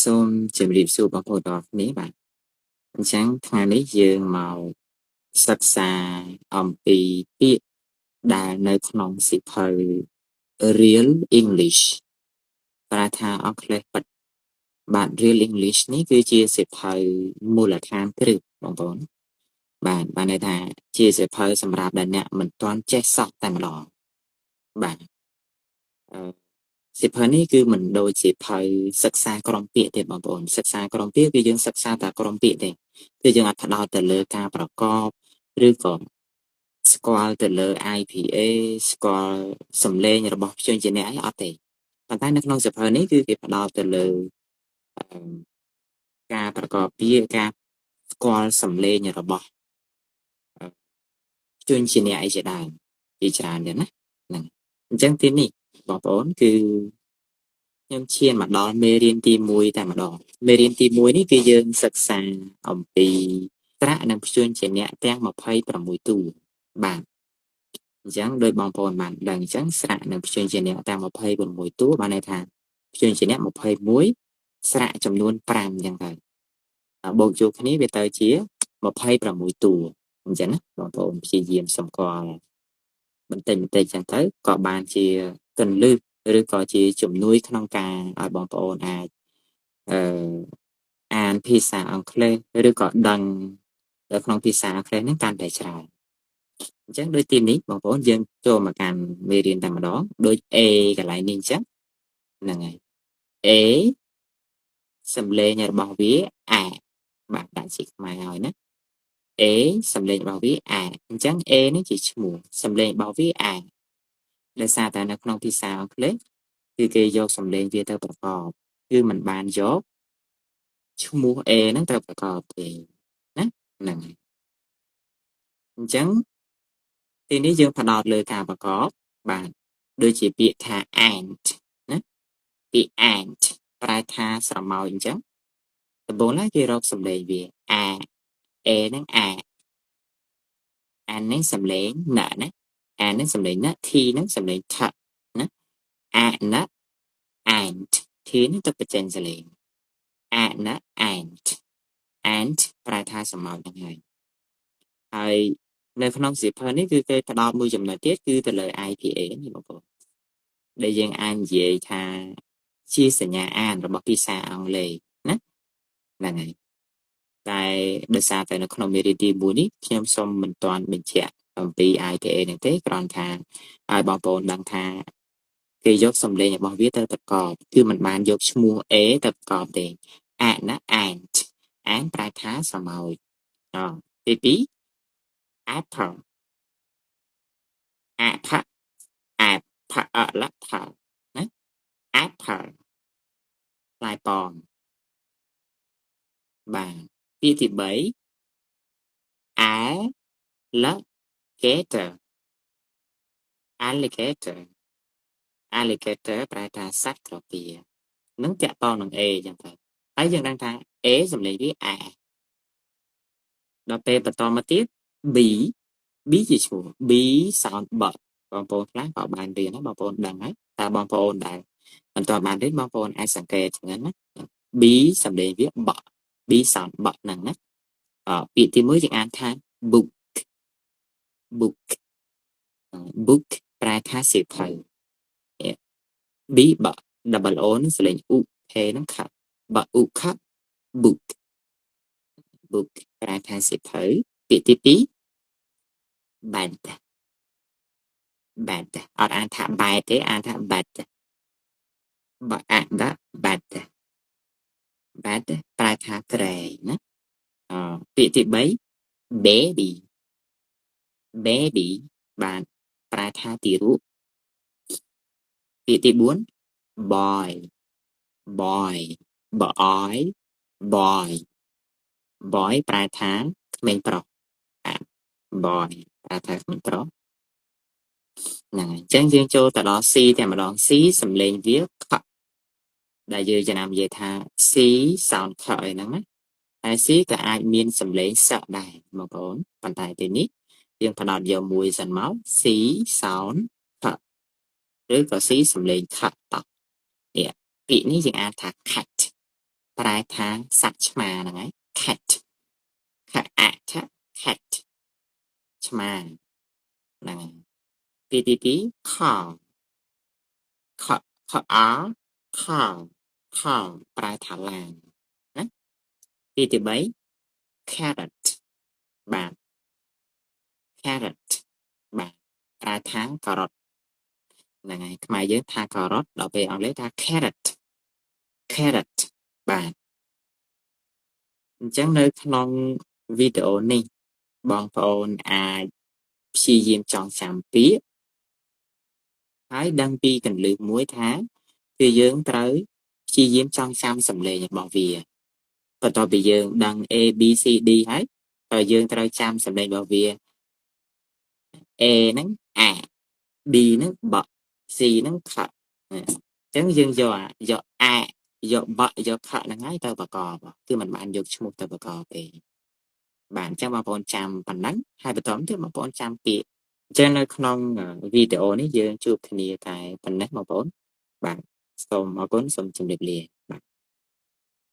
សូមជម្រាបសួរបងប្អូនទាំងអស់គ្នាបាទអញ្ចឹងថ្ងៃនេះយើងមកសិក្សាអំពីពាក្យដែលនៅក្នុងសៀវភៅ Real English ប្រែថាអង់គ្លេសពិតបាទ Real English នេះគឺជាសៀវភៅមូលដ្ឋានគ្រឹះបងប្អូនបាទបានន័យថាជាសៀវភៅសម្រាប់ដែលអ្នកមិនទាន់ចេះសោះតែម្ដងបាទអឺសៀវភៅនេះគឺមិនដូចសៀវភៅសិក្សាក្រុមពាក្យទេបងប្អូនសិក្សាក្រុមពាក្យគឺយើងសិក្សាតែក្រុមពាក្យទេគឺយើងអត់ផ្ដោតទៅលើការប្រកបឬក៏ស្គាល់ទៅលើ IPA ស្គាល់សំឡេងរបស់ព្យញ្ជនៈអីអត់ទេប៉ុន្តែនៅក្នុងសៀវភៅនេះគឺគេផ្ដោតទៅលើអឺការប្រកបពាក្យការស្គាល់សំឡេងរបស់ព្យញ្ជនៈអីជាដើមជាច្រើនទៀតណាហ្នឹងអញ្ចឹងទីនេះបងប្អូនគឺខ្ញុំឈានមកដល់មេរៀនទី1តែម្ដងមេរៀនទី1នេះគឺយើងសិក្សាអំពីត្រៈនិងព្យញ្ជនៈទាំង26តួបាទអញ្ចឹងដោយបងប្អូនបានដឹងអញ្ចឹងស្រៈនិងព្យញ្ជនៈទាំង26តួបានន័យថាព្យញ្ជនៈ21ស្រៈចំនួន5អញ្ចឹងទៅបូកចូលគ្នាវាទៅជា26តួអញ្ចឹងណាបងប្អូនព្យាយាមសម្គាល់បន្តិចអញ្ចឹងទៅក៏បានជាកន្លឹះឬក៏ជាជំនួយក្នុងការឲ្យបងប្អូនអាចអឺអានភាសាអង់គ្លេសឬក៏ដឹងនៅក្នុងភាសាអង់គ្លេសហ្នឹងកាន់តែច្រើនអញ្ចឹងដូចទីនេះបងប្អូនយើងចូលមកកាន់មេរៀនតែម្ដងដូច A កន្លែងនេះអញ្ចឹងហ្នឹងហើយ A សំឡេងរបស់វាអាបាទដាក់ជាខ្មែរឲ្យណា A សំឡេងរបស់វាអាអញ្ចឹង A នេះជាឈ្មោះសំឡេងរបស់វាអាដោយសារតែនៅក្នុងភាសាអង់គ្លេសគឺគេយកសំឡេងវាទៅប្រកបគឺมันបានយកឈ្មោះ A ហ្នឹងទៅប្រកបទេណាហ្នឹងហើយអញ្ចឹងទីនេះយើងផ្ដោតលើការប្រកបបាទដូចជាពាក្យថា ant ណាពាក្យ ant ប្រែថាស្រមោចអញ្ចឹងដំបូងឡើយគេរកសំឡេងវា A ហ្នឹង A នេះសំឡេងណណា A ហ្នឹងសំឡេងណ T ហ្នឹងសំឡេងថណា A ណ ant T នេះទៅបញ្ចេញសំឡេង A ណ ant ប្រែថាស្រមោចហ្នឹងហើយនៅក្នុងសៀវភៅនេះគឺគេផ្ដោតមួយចំណុចទៀតគឺទៅលើ IPA នេះបងប្អូនដែលយើងអាចនិយាយថាជាសញ្ញាអានរបស់ភាសាអង់គ្លេសណាហ្នឹងហើយតែដោយសារតែនៅក្នុងមេរៀនទី1នេះខ្ញុំសូមមិនទាន់បញ្ជាក់អំពី IPA នេះទេគ្រាន់ថាឲ្យបងប្អូនដឹងថាគេយកសំឡេងរបស់វាទៅប្រកបគឺมันបានយកឈ្មោះ A ទៅប្រកបទេអាណា ant ប្រែថាស្រមោចទី2 apple អាផៈអាផៈអលផៈណា apple ផ្លែប៉ោមបាទពាក្យទី3 alligator alligator ប្រែថាសត្វក្រពៀនឹងតាក់ទងនឹង A អញ្ចឹងទៅហើយយើងដឹងថា A សំឡេងវា A ដល់ពេលបន្តមកទៀត B ជាឈ្មោះ B sound បត់បងប្អូនខ្លះក៏បានរៀនហើយបងប្អូនដឹងហើយតើបងប្អូនដែលមិនទាន់បានរៀនបងប្អូនអាចសង្កេតចឹងណា B សំឡេងវាបក់ B sound បក់ហ្នឹងណាពាក្យទី1យើងអានថា book book ប្រែថាសៀវភៅ B បក់ double O នឹងសលេងឧ K នឹងខាត់បក់ឧខាត់ book ប្រែថាសៀវភៅពាក្យទី2 bed អត់អានថា bed ទេអានថា bed បើអានថា bed ប្រែថាក្រែងណាពាក្យទី3 baby បានប្រែថាទារកពាក្យទី4 boy បើអយ boy ប្រែថាក្មេងប្រុសboy ប្រែថាក្មេងប្រុសហ្នឹងហើយអញ្ចឹងយើងចូលទៅដល់ C តែម្ដង C សំឡេងវាខដែលយើងចំណាំនិយាយថា C sound ខអីហ្នឹងណាហើយ C ក៏អាចមានសំឡេងសក់ដែរបងប្អូនប៉ុន្តែទីនេះយើងផ្ដោតយកមួយសិនមក C sound ខឬក៏ C សំឡេងខតោះនេះពាក្យនេះយើងអានថា cat ប្រែថាសត្វឆ្មាហ្នឹងហើយ cat cat ឆ្មាហ្នឹងហើយទី2 cow ខខអ cow cow ប្រែថាឡានណាទី3 carrot បាទ carrot បាទប្រែថាការ៉ុតហ្នឹងហើយខ្មែរយើងថាការ៉ុតដល់ពេលអង់គ្លេសថា carrot បាទអញ្ចឹងនៅក្នុងវីដេអូនេះបងប្អូនអាចព្យាយាមចងចាំពាក្យហើយដឹងពីកន្លឹះមួយថាគឺយើងត្រូវព្យាយាមចងចាំសំឡេងរបស់វាបន្ទាប់ពីយើងដឹង A B C D ហើយតើយើងត្រូវចាំសំឡេងរបស់វា A ហ្នឹងអា D ហ្នឹងប C ហ្នឹងខអញ្ចឹងយើងយកអាយកបយកខហ្នឹងហើយទៅប្រកបគឺมันបានយកឈ្មោះទៅប្រកបទេបាទអញ្ចឹងបងប្អូនចាំប៉ុណ្ណឹងហើយបន្តទៀតបងប្អូនចាំពាក្យអញ្ចឹងនៅក្នុងវីដេអូនេះយើងជួបគ្នាតែប៉ុណ្ណេះបងប្អូនបាទសូមអរគុណសូមជម្រាបលា